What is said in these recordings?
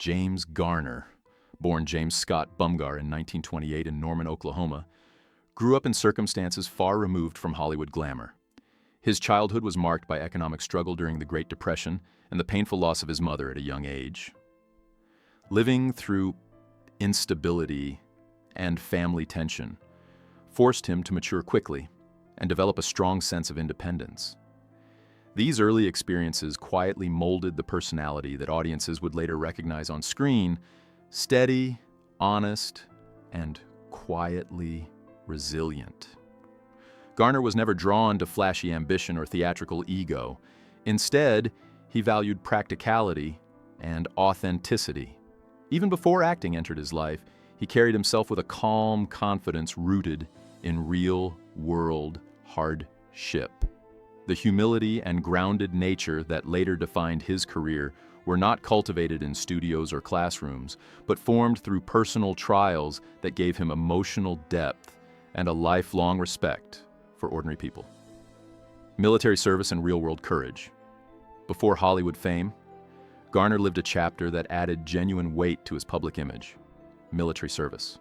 James Garner, born James Scott Bumgar in 1928 in Norman, Oklahoma, grew up in circumstances far removed from Hollywood glamour. His childhood was marked by economic struggle during the Great Depression and the painful loss of his mother at a young age. Living through instability and family tension forced him to mature quickly and develop a strong sense of independence. These early experiences quietly molded the personality that audiences would later recognize on screen: steady, honest, and quietly resilient. Garner was never drawn to flashy ambition or theatrical ego. Instead, he valued practicality and authenticity. Even before acting entered his life, he carried himself with a calm confidence rooted in real-world hardship. The humility and grounded nature that later defined his career were not cultivated in studios or classrooms, but formed through personal trials that gave him emotional depth and a lifelong respect for ordinary people. Military service and real-world courage. Before Hollywood fame, Garner lived a chapter that added genuine weight to his public image: military service.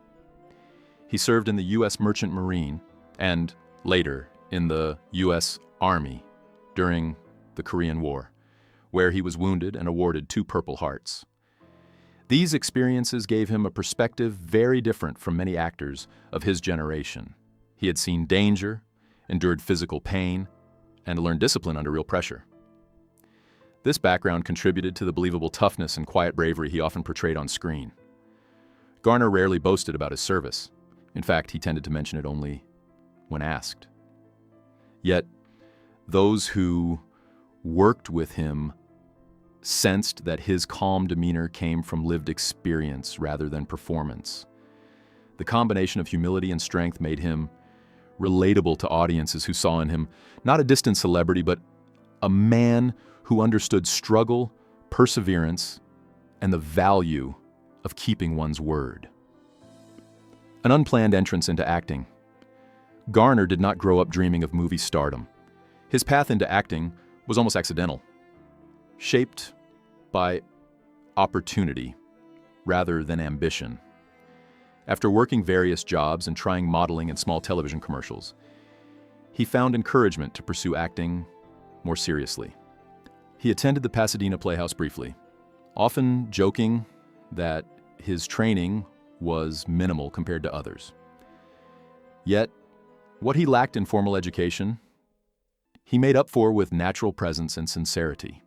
He served in the U.S. Merchant Marine and, later, in the U.S. Army during the Korean War, where he was wounded and awarded 2 Purple Hearts. These experiences gave him a perspective very different from many actors of his generation. He had seen danger, endured physical pain, and learned discipline under real pressure. This background contributed to the believable toughness and quiet bravery he often portrayed on screen. Garner rarely boasted about his service. In fact, he tended to mention it only when asked. Yet, those who worked with him sensed that his calm demeanor came from lived experience rather than performance. The combination of humility and strength made him relatable to audiences who saw in him not a distant celebrity, but a man who understood struggle, perseverance, and the value of keeping one's word. An unplanned entrance into acting. Garner did not grow up dreaming of movie stardom. His path into acting was almost accidental, shaped by opportunity rather than ambition. After working various jobs and trying modeling in small television commercials, he found encouragement to pursue acting more seriously. He attended the Pasadena Playhouse briefly, often joking that his training was minimal compared to others. Yet, what he lacked in formal education, he made up for with natural presence and sincerity.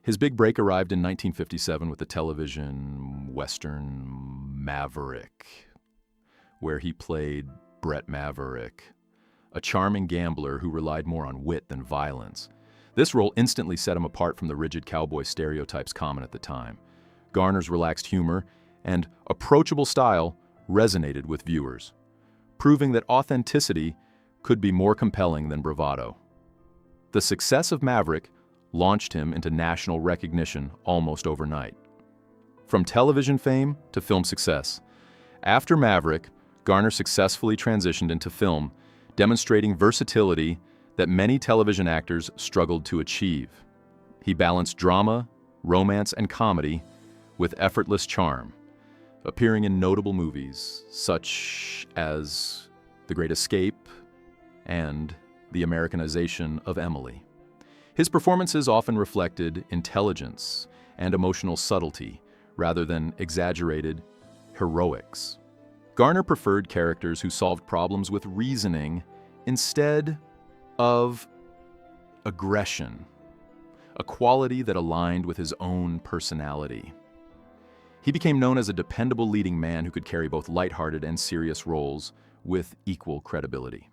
His big break arrived in 1957 with the television western Maverick, where he played Brett Maverick, a charming gambler who relied more on wit than violence. This role instantly set him apart from the rigid cowboy stereotypes common at the time. Garner's relaxed humor and approachable style resonated with viewers, proving that authenticity could be more compelling than bravado. The success of Maverick launched him into national recognition almost overnight. From television fame to film success. After Maverick, Garner successfully transitioned into film, demonstrating versatility that many television actors struggled to achieve. He balanced drama, romance, and comedy with effortless charm, appearing in notable movies such as The Great Escape and The Americanization of Emily. His performances often reflected intelligence and emotional subtlety rather than exaggerated heroics. Garner preferred characters who solved problems with reasoning instead of aggression, a quality that aligned with his own personality. He became known as a dependable leading man who could carry both lighthearted and serious roles with equal credibility.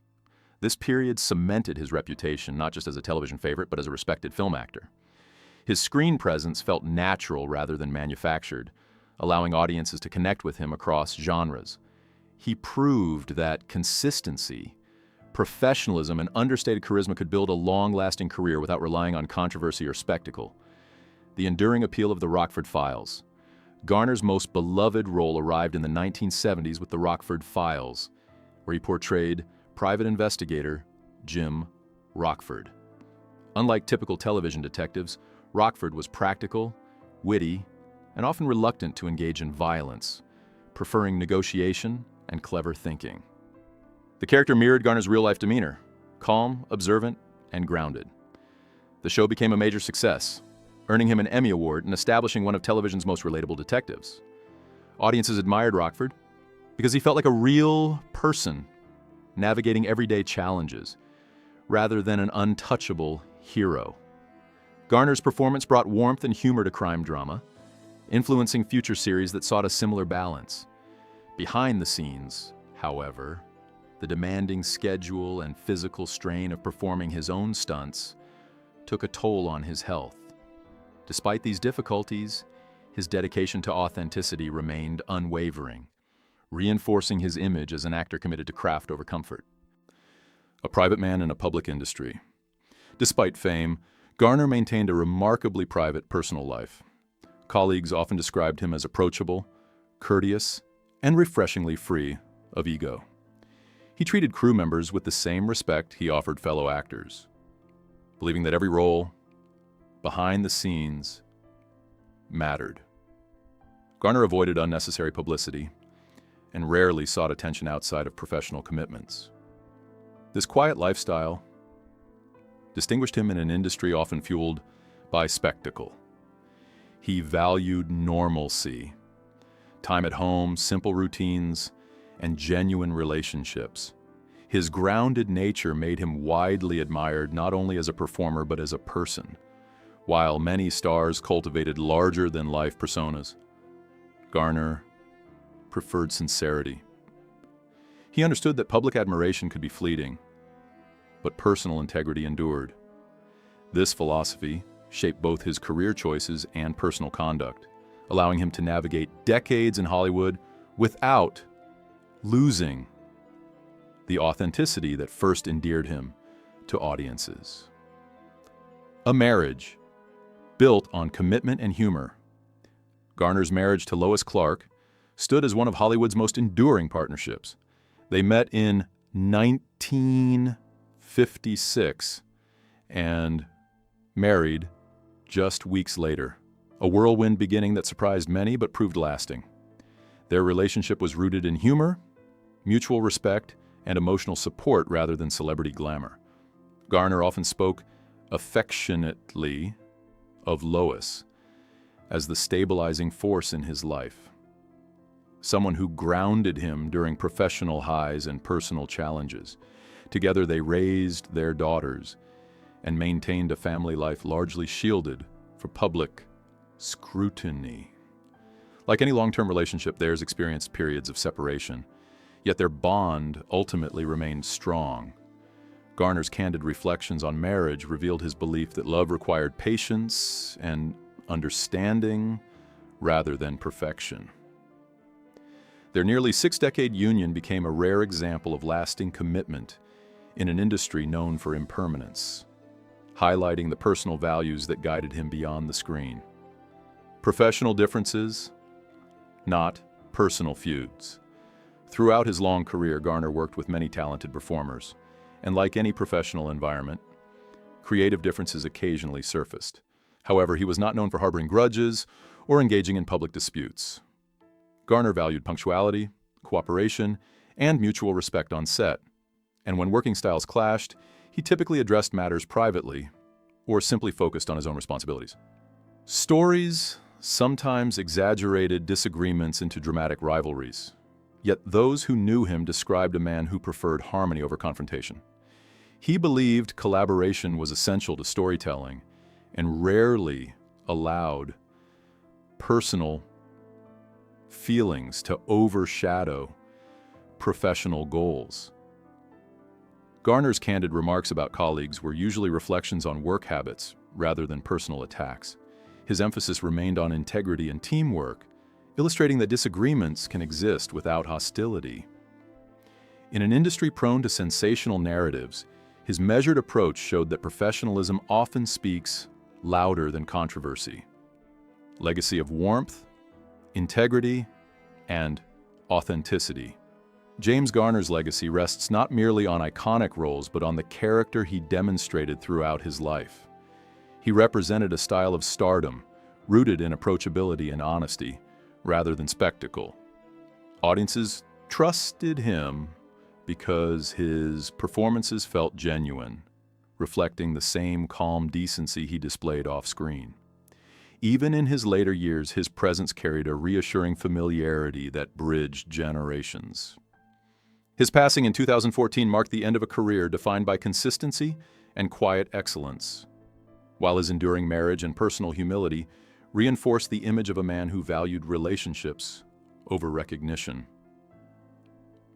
This period cemented his reputation not just as a television favorite, but as a respected film actor. His screen presence felt natural rather than manufactured, allowing audiences to connect with him across genres. He proved that consistency, professionalism, and understated charisma could build a long-lasting career without relying on controversy or spectacle. The enduring appeal of the Rockford Files. Garner's most beloved role arrived in the 1970s with the Rockford Files, where he portrayed private investigator Jim Rockford. Unlike typical television detectives, Rockford was practical, witty, and often reluctant to engage in violence, preferring negotiation and clever thinking. The character mirrored Garner's real-life demeanor, calm, observant, and grounded. The show became a major success, earning him an Emmy Award and establishing one of television's most relatable detectives. Audiences admired Rockford because he felt like a real person navigating everyday challenges, rather than an untouchable hero. Garner's performance brought warmth and humor to crime drama, influencing future series that sought a similar balance. Behind the scenes, however, the demanding schedule and physical strain of performing his own stunts took a toll on his health. Despite these difficulties, his dedication to authenticity remained unwavering, reinforcing his image as an actor committed to craft over comfort. A private man in a public industry. Despite fame, Garner maintained a remarkably private personal life. Colleagues often described him as approachable, courteous, and refreshingly free of ego. He treated crew members with the same respect he offered fellow actors, believing that every role, behind the scenes, mattered. Garner avoided unnecessary publicity and rarely sought attention outside of professional commitments. This quiet lifestyle distinguished him in an industry often fueled by spectacle. He valued normalcy, time at home, simple routines, and genuine relationships. His grounded nature made him widely admired not only as a performer but as a person. While many stars cultivated larger-than-life personas, Garner preferred sincerity. He understood that public admiration could be fleeting, but personal integrity endured. This philosophy shaped both his career choices and personal conduct, allowing him to navigate decades in Hollywood without losing the authenticity that first endeared him to audiences. A marriage built on commitment and humor. Garner's marriage to Lois Clark stood as one of Hollywood's most enduring partnerships. They met in 1956 and married just weeks later, a whirlwind beginning that surprised many but proved lasting. Their relationship was rooted in humor, mutual respect, and emotional support rather than celebrity glamour. Garner often spoke affectionately of Lois as the stabilizing force in his life, someone who grounded him during professional highs and personal challenges. Together they raised their daughters and maintained a family life largely shielded for public scrutiny. Like any long-term relationship, theirs experienced periods of separation, yet their bond ultimately remained strong. Garner's candid reflections on marriage revealed his belief that love required patience and understanding rather than perfection. Their nearly six-decade union became a rare example of lasting commitment in an industry known for impermanence, highlighting the personal values that guided him beyond the screen. Professional differences, not personal feuds. Throughout his long career, Garner worked with many talented performers, and like any professional environment, creative differences occasionally surfaced. However, he was not known for harboring grudges or engaging in public disputes. Garner valued punctuality, cooperation, and mutual respect on set, and when working styles clashed, he typically addressed matters privately or simply focused on his own responsibilities. Stories sometimes exaggerated disagreements into dramatic rivalries, yet those who knew him described a man who preferred harmony over confrontation. He believed collaboration was essential to storytelling and rarely allowed personal feelings to overshadow professional goals. Garner's candid remarks about colleagues were usually reflections on work habits rather than personal attacks. His emphasis remained on integrity and teamwork, illustrating that disagreements can exist without hostility. In an industry prone to sensational narratives, his measured approach showed that professionalism often speaks louder than controversy. Legacy of warmth, integrity, and authenticity. James Garner's legacy rests not merely on iconic roles, but on the character he demonstrated throughout his life. He represented a style of stardom, rooted in approachability and honesty rather than spectacle. Audiences trusted him because his performances felt genuine, reflecting the same calm decency he displayed off-screen. Even in his later years, his presence carried a reassuring familiarity that bridged generations. His passing in 2014 marked the end of a career defined by consistency and quiet excellence, while his enduring marriage and personal humility reinforced the image of a man who valued relationships over recognition.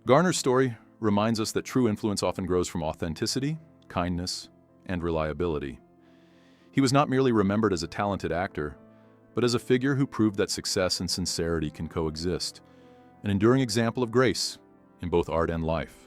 Garner's story reminds us that true influence often grows from authenticity, kindness, and reliability. He was not merely remembered as a talented actor, but as a figure who proved that success and sincerity can coexist, an enduring example of grace in both art and life.